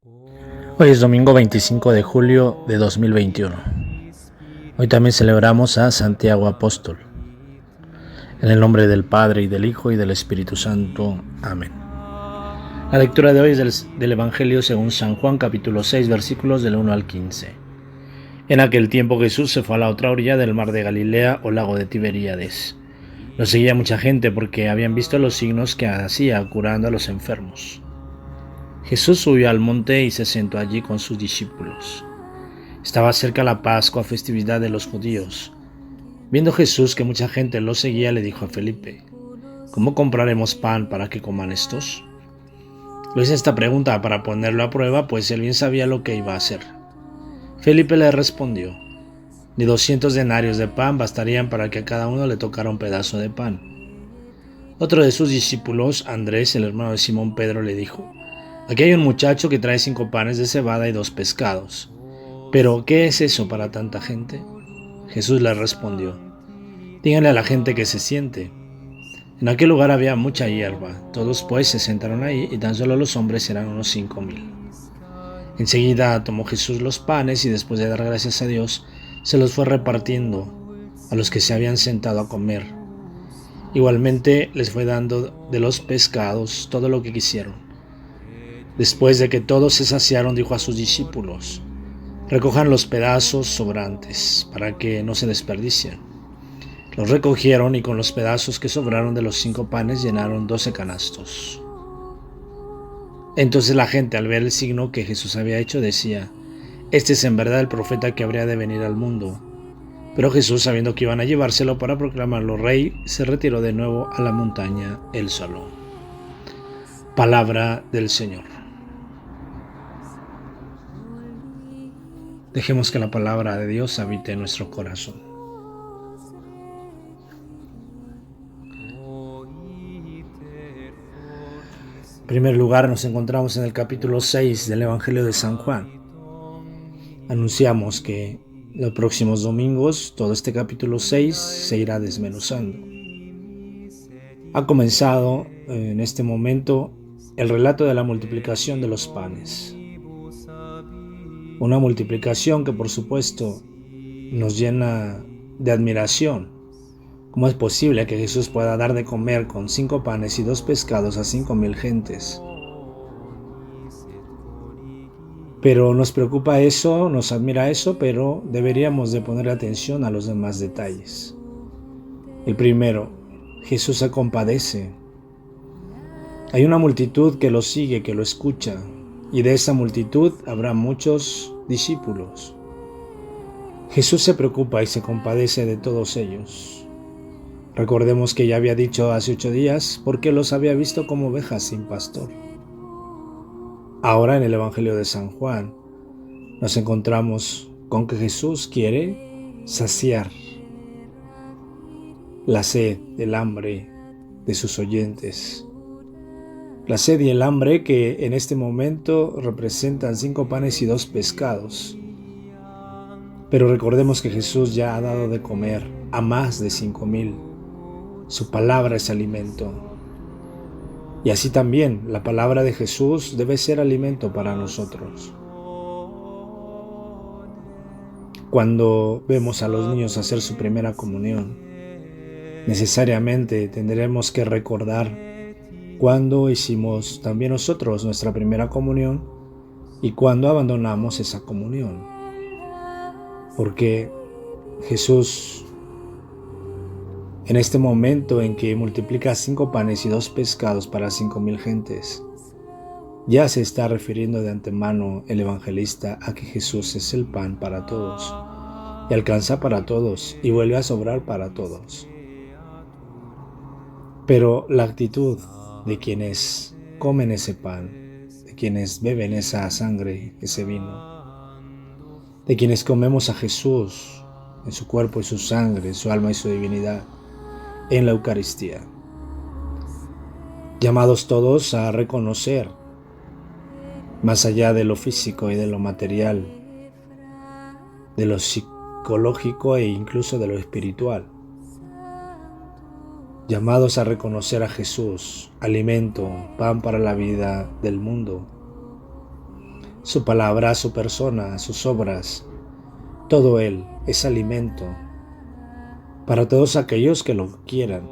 Hoy es domingo 25 de julio de 2021. Hoy también celebramos a Santiago Apóstol. En el nombre del Padre, y del Hijo, y del Espíritu Santo. Amén. La lectura de hoy es del Evangelio según San Juan, capítulo 6, versículos del 1 al 15. En aquel tiempo Jesús se fue a la otra orilla del mar de Galilea o lago de Tiberíades. Lo seguía mucha gente porque habían visto los signos que hacía curando a los enfermos. Jesús subió al monte y se sentó allí con sus discípulos. Estaba cerca la Pascua, festividad de los judíos. Viendo Jesús que mucha gente lo seguía, le dijo a Felipe: ¿Cómo compraremos pan para que coman estos? Le hizo esta pregunta para ponerlo a prueba, pues él bien sabía lo que iba a hacer. Felipe le respondió: Ni 200 denarios de pan bastarían para que a cada uno le tocara un pedazo de pan. Otro de sus discípulos, Andrés, el hermano de Simón Pedro, le dijo: Aquí hay un muchacho que trae 5 panes de cebada y 2 pescados. ¿Pero qué es eso para tanta gente? Jesús le respondió: Díganle a la gente que se siente. En aquel lugar había mucha hierba. Todos pues se sentaron ahí, y tan solo los hombres eran unos 5,000. Enseguida tomó Jesús los panes y, después de dar gracias a Dios, se los fue repartiendo a los que se habían sentado a comer. Igualmente les fue dando de los pescados todo lo que quisieron. Después de que todos se saciaron, dijo a sus discípulos: Recojan los pedazos sobrantes, para que no se desperdicien. Los recogieron y con los pedazos que sobraron de los 5 panes llenaron 12 canastos. Entonces la gente, al ver el signo que Jesús había hecho, decía: Este es en verdad el profeta que habría de venir al mundo. Pero Jesús, sabiendo que iban a llevárselo para proclamarlo rey, se retiró de nuevo a la montaña él solo. Palabra del Señor. Dejemos que la palabra de Dios habite en nuestro corazón. En primer lugar, nos encontramos en el capítulo 6 del Evangelio de San Juan. Anunciamos que los próximos domingos todo este capítulo 6 se irá desmenuzando. Ha comenzado en este momento el relato de la multiplicación de los panes. Una multiplicación que, por supuesto, nos llena de admiración. ¿Cómo es posible que Jesús pueda dar de comer con 5 panes y 2 pescados a 5,000 gentes? Pero nos preocupa eso, nos admira eso, pero deberíamos de poner atención a los demás detalles. El primero, Jesús se compadece. Hay una multitud que lo sigue, que lo escucha, y de esa multitud habrá muchos discípulos. Jesús se preocupa y se compadece de todos ellos. Recordemos que ya había dicho hace 8 días, porque los había visto como ovejas sin pastor. Ahora en el Evangelio de San Juan nos encontramos con que Jesús quiere saciar la sed, el hambre de sus oyentes. La sed y el hambre que en este momento representan 5 panes y 2 pescados. Pero recordemos que Jesús ya ha dado de comer a más de 5,000. Su palabra es alimento. Y así también la palabra de Jesús debe ser alimento para nosotros. Cuando vemos a los niños hacer su primera comunión, necesariamente tendremos que recordar cuándo hicimos también nosotros nuestra primera comunión y cuándo abandonamos esa comunión. Porque Jesús, en este momento en que multiplica 5 panes y 2 pescados para 5,000 gentes, ya se está refiriendo de antemano el evangelista a que Jesús es el pan para todos, y alcanza para todos, y vuelve a sobrar para todos. Pero la actitud de quienes comen ese pan, de quienes beben esa sangre, ese vino, de quienes comemos a Jesús en su cuerpo y su sangre, en su alma y su divinidad, en la Eucaristía. Llamados todos a reconocer, más allá de lo físico y de lo material, de lo psicológico e incluso de lo espiritual, llamados a reconocer a Jesús, alimento, pan para la vida del mundo, Su palabra, su persona, sus obras, todo Él es alimento para todos aquellos que lo quieran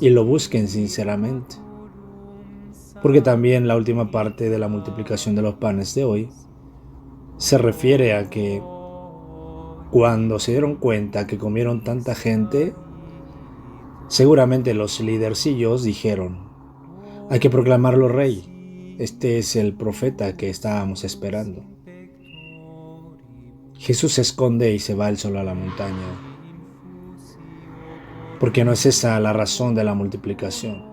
y lo busquen sinceramente. Porque también la última parte de la multiplicación de los panes de hoy se refiere a que cuando se dieron cuenta que comieron tanta gente, seguramente los lidercillos dijeron: hay que proclamarlo rey, este es el profeta que estábamos esperando. Jesús se esconde y se va él solo a la montaña, porque no es esa la razón de la multiplicación.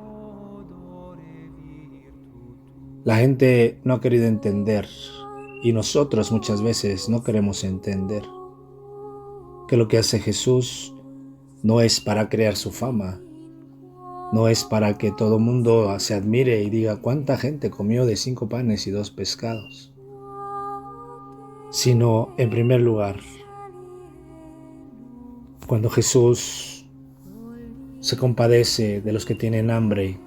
La gente no ha querido entender, y nosotros muchas veces no queremos entender, que lo que hace Jesús no es para crear su fama, no es para que todo mundo se admire y diga cuánta gente comió de 5 panes y 2 pescados, sino en primer lugar, cuando Jesús se compadece de los que tienen hambre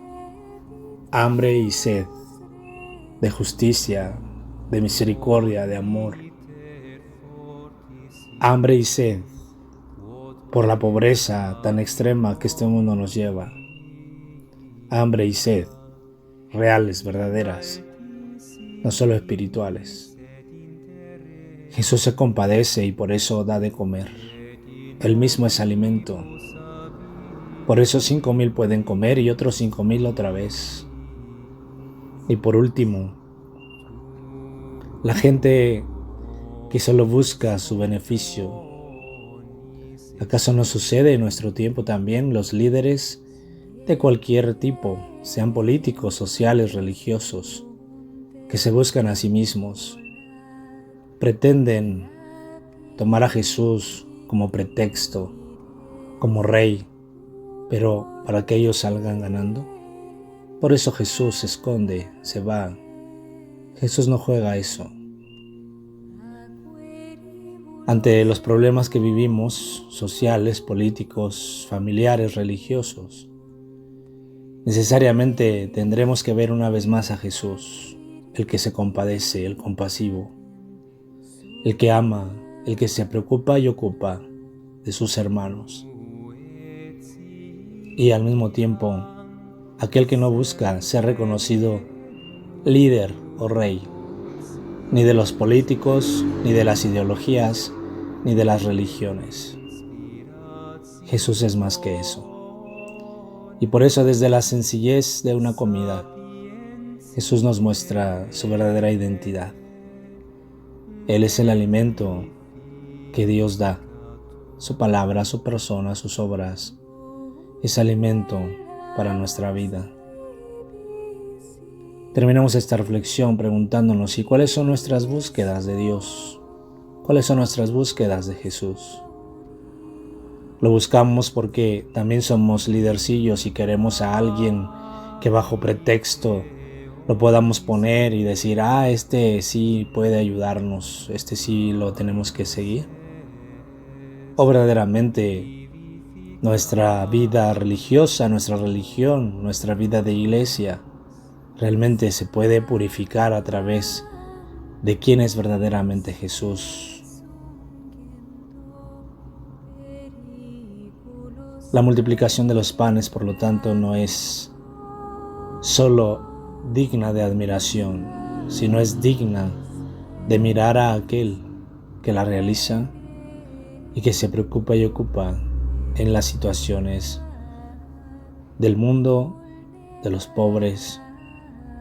y sed de justicia, de misericordia, de amor, hambre y sed por la pobreza tan extrema que este mundo nos lleva, hambre y sed reales, verdaderas, no solo espirituales. Jesús se compadece y por eso da de comer. Él mismo es alimento. Por eso 5,000 pueden comer y otros 5,000 otra vez. Y por último, la gente que solo busca su beneficio. ¿Acaso no sucede en nuestro tiempo también? Los líderes de cualquier tipo, sean políticos, sociales, religiosos, que se buscan a sí mismos, pretenden tomar a Jesús como pretexto, como rey, pero para que ellos salgan ganando. Por eso Jesús se esconde, se va. Jesús no juega eso. Ante los problemas que vivimos, sociales, políticos, familiares, religiosos, necesariamente tendremos que ver una vez más a Jesús, el que se compadece, el compasivo, el que ama, el que se preocupa y ocupa de sus hermanos. Y al mismo tiempo, aquel que no busca ser reconocido líder o rey, ni de los políticos, ni de las ideologías, ni de las religiones. Jesús es más que eso. Y por eso desde la sencillez de una comida, Jesús nos muestra su verdadera identidad. Él es el alimento que Dios da. Su palabra, su persona, sus obras, es alimento para nuestra vida. Terminamos esta reflexión preguntándonos: ¿y cuáles son nuestras búsquedas de Dios? ¿Cuáles son nuestras búsquedas de Jesús? Lo buscamos porque también somos lidercillos y queremos a alguien que bajo pretexto lo podamos poner y decir: este sí puede ayudarnos, este sí lo tenemos que seguir. O verdaderamente nuestra vida religiosa, nuestra religión, nuestra vida de iglesia realmente se puede purificar a través de quién es verdaderamente Jesús. La multiplicación de los panes, por lo tanto, no es solo digna de admiración, sino es digna de mirar a aquel que la realiza y que se preocupa y ocupa en las situaciones del mundo, de los pobres,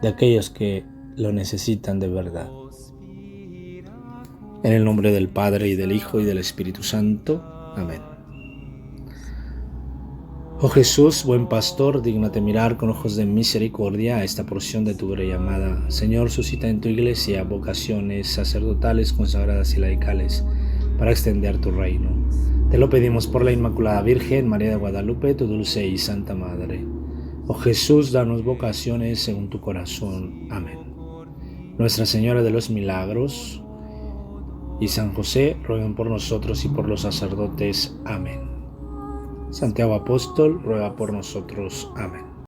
de aquellos que lo necesitan de verdad. En el nombre del Padre, y del Hijo, y del Espíritu Santo. Amén. Oh Jesús, buen pastor, dígnate mirar con ojos de misericordia a esta porción de tu gran llamada. Señor, suscita en tu iglesia vocaciones sacerdotales, consagradas y laicales para extender tu reino. Te lo pedimos por la Inmaculada Virgen María de Guadalupe, tu dulce y santa Madre. Oh Jesús, danos vocaciones según tu corazón. Amén. Nuestra Señora de los Milagros y San José, rueguen por nosotros y por los sacerdotes. Amén. Santiago Apóstol, ruega por nosotros. Amén.